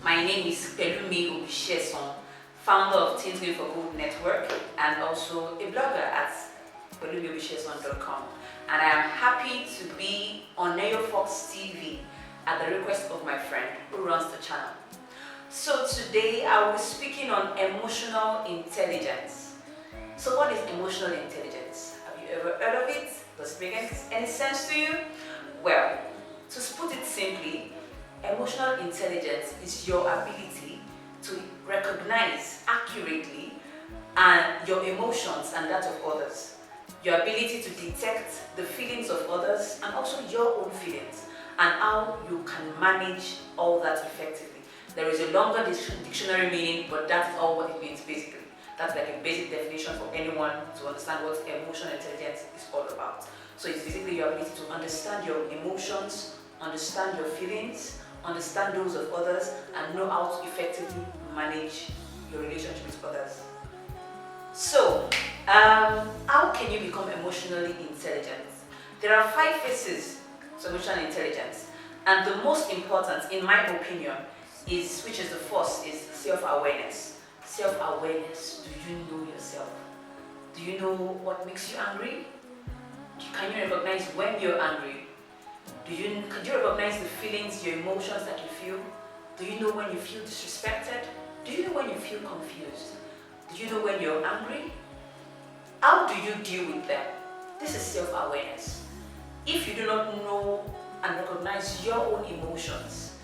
My name is Pelumi Obisesan, founder of Teens Going for Good Network and also a blogger at PelumiObisesan.com. And I am happy to be on Fox TV at the request of my friend who runs the channel. So today I will be speaking on emotional intelligence. So what is emotional intelligence? Have you ever heard of it? Does it make any sense to you? Well, to put it simply, emotional intelligence is your ability to recognize accurately your emotions and that of others. Your ability to detect the feelings of others and also your own feelings, and how you can manage all that effectively. There is a longer dictionary meaning, but that's all what it means basically. That's like a basic definition for anyone to understand what emotional intelligence is all about. So it's basically your ability to understand your emotions, understand your feelings, understand those of others, and know how to effectively manage your relationship with others. So, how can you become emotionally intelligent? There are 5 phases to emotional intelligence, and the most important, in my opinion, which is the first, is self-awareness. Self-awareness. Do you know yourself? Do you know what makes you angry? Can you recognize when you're angry? Can you recognize the feelings, your emotions that you feel? Do you know when you feel disrespected? Do you know when you feel confused? Do you know when you're angry? How do you deal with them? This is self-awareness. If you do not know and recognize your own emotions,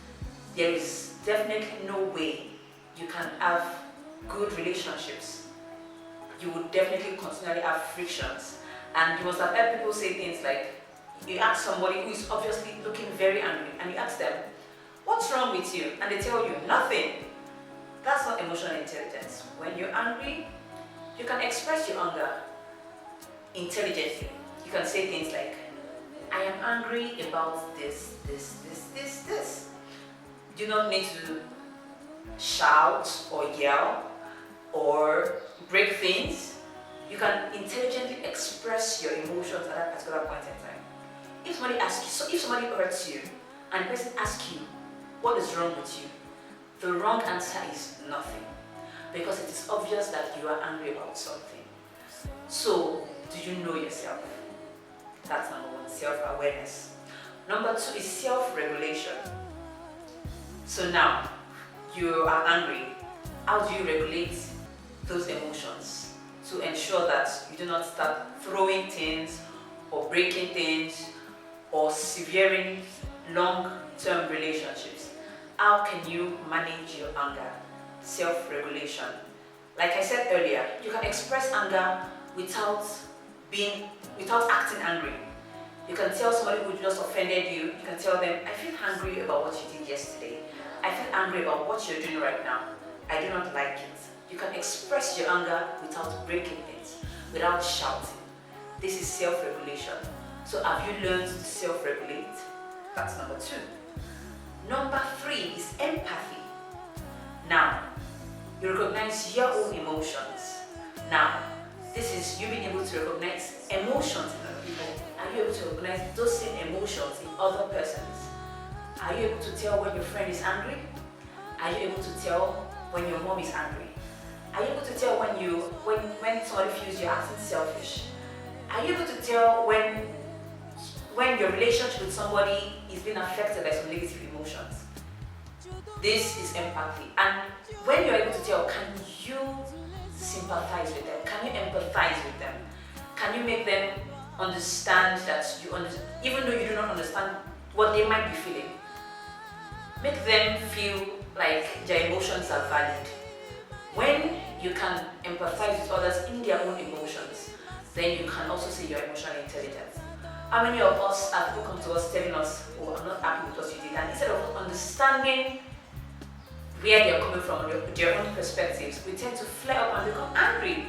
there is definitely no way you can have good relationships. You would definitely continually have frictions. And you must have heard people say things like, you ask somebody who is obviously looking very angry, and you ask them, what's wrong with you? And they tell you, nothing. That's not emotional intelligence. When you're angry, you can express your anger intelligently. You can say things like, I am angry about this. You do not need to shout or yell or break things. You can intelligently express your emotions at that particular point in time. If somebody asks you, so if somebody hurts you and the person asks you, what is wrong with you? The wrong answer is nothing, because it is obvious that you are angry about something. So, do you know yourself? That's number 1, self-awareness. Number 2 is self-regulation. So now, you are angry. How do you regulate those emotions to ensure that you do not start throwing things or breaking things or severing long-term relationships? How can you manage your anger? Self-regulation. Like I said earlier, you can express anger without acting angry. You can tell somebody who just offended you, you can tell them, I feel angry about what you did yesterday. I feel angry about what you're doing right now. I do not like it. You can express your anger without breaking things, without shouting. This is self-regulation. So have you learned to self-regulate? That's number 2. Number 3 is empathy. Now, you recognize your own emotions. Now, this is you being able to recognize emotions in other people. Are you able to recognize those same emotions in other persons? Are you able to tell when your friend is angry? Are you able to tell when your mom is angry? Are you able to tell when somebody feels you're acting selfish? Are you able to tell when your relationship with somebody is being affected by some negative emotions? This is empathy. And when you're able to tell, can you sympathize with them? Can you empathize with them? Can you make them understand that even though you do not understand what they might be feeling, make them feel like their emotions are valid? When you can empathize with others in their own emotions, then you can also see your emotional intelligence. How many of us have people come to us telling us, oh, I'm not happy with what you did, and instead of understanding where they're coming from, their own perspectives, we tend to flare up and become angry.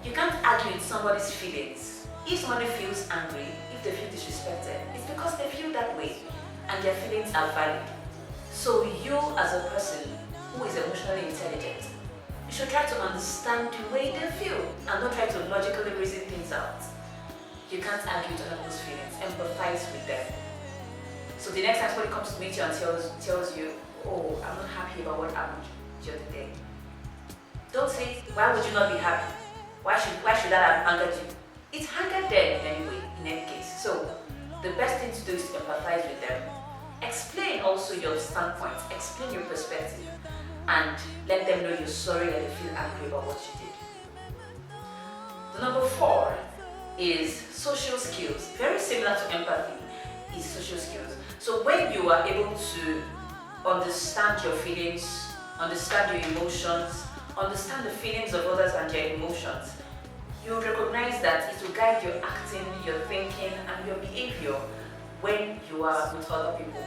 You can't argue with somebody's feelings. If somebody feels angry, if they feel disrespected, it's because they feel that way and their feelings are valid. So you as a person who is emotionally intelligent, you should try to understand the way they feel and don't try to logically reason things out. You can't argue with other people's feelings, empathize with them. So the next time somebody comes to meet you and tells you, oh, I'm not happy about what happened the other day. Don't say, why would you not be happy? Why should that have angered you? It angered them anyway, in any case. So the best thing to do is to empathize with them. Explain also your standpoint, explain your perspective, and let them know you're sorry that you feel angry about what you did. The number 4 is social skills. Very similar to empathy is social skills. So when you are able to understand your feelings, understand your emotions, understand the feelings of others and their emotions, you recognize that it will guide your acting, your thinking, and your behavior when you are with other people.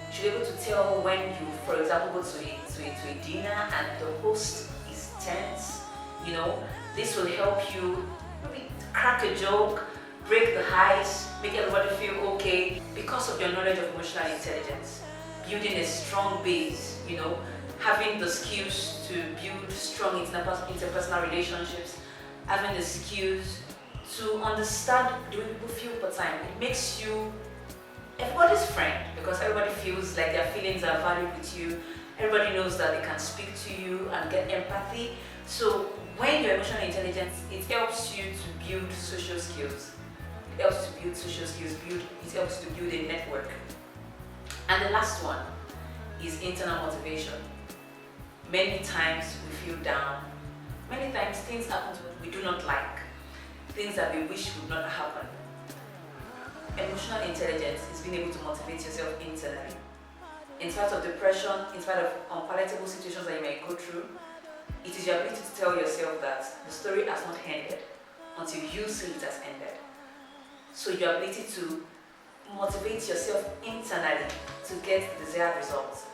You should be able to tell when you, for example, go to a dinner and the host is tense. This will help you maybe crack a joke, break the ice, make everybody feel okay because of your knowledge of emotional intelligence. Building a strong base, having the skills to build strong interpersonal relationships, having the skills to understand the way people feel per time. It makes you everybody's friend because everybody feels like their feelings are valued with you. Everybody knows that they can speak to you and get empathy. So when you're emotionally intelligent, it helps you to build social skills. It helps to build social skills, it helps to build a network. And the last one is internal motivation. Many times we feel down. Many times things happen we do not like. Things that we wish would not happen. Emotional intelligence is being able to motivate yourself internally. In spite of depression, in spite of unpalatable situations that you may go through, it is your ability to tell yourself that the story has not ended until you say it has ended. So your ability to motivate yourself internally to get the desired results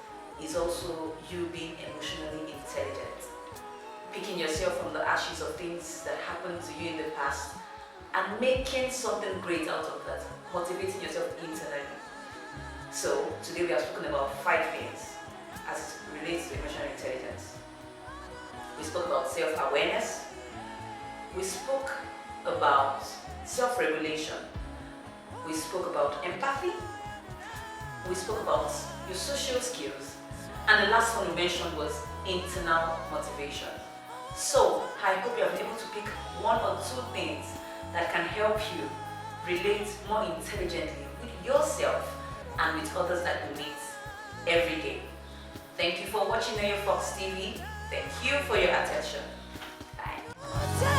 is also you being emotionally intelligent. Picking yourself from the ashes of things that happened to you in the past and making something great out of that, motivating yourself internally. So today we have spoken about 5 things as it relates to emotional intelligence. We spoke about self-awareness, we spoke about self-regulation, we spoke about empathy, we spoke about your social skills, and the last one we mentioned was internal motivation. So I hope you have been able to pick 1 or 2 things that can help you relate more intelligently with yourself and with others that you meet every day. Thank you for watching Know Your Fox TV. Thank you for your attention. Bye.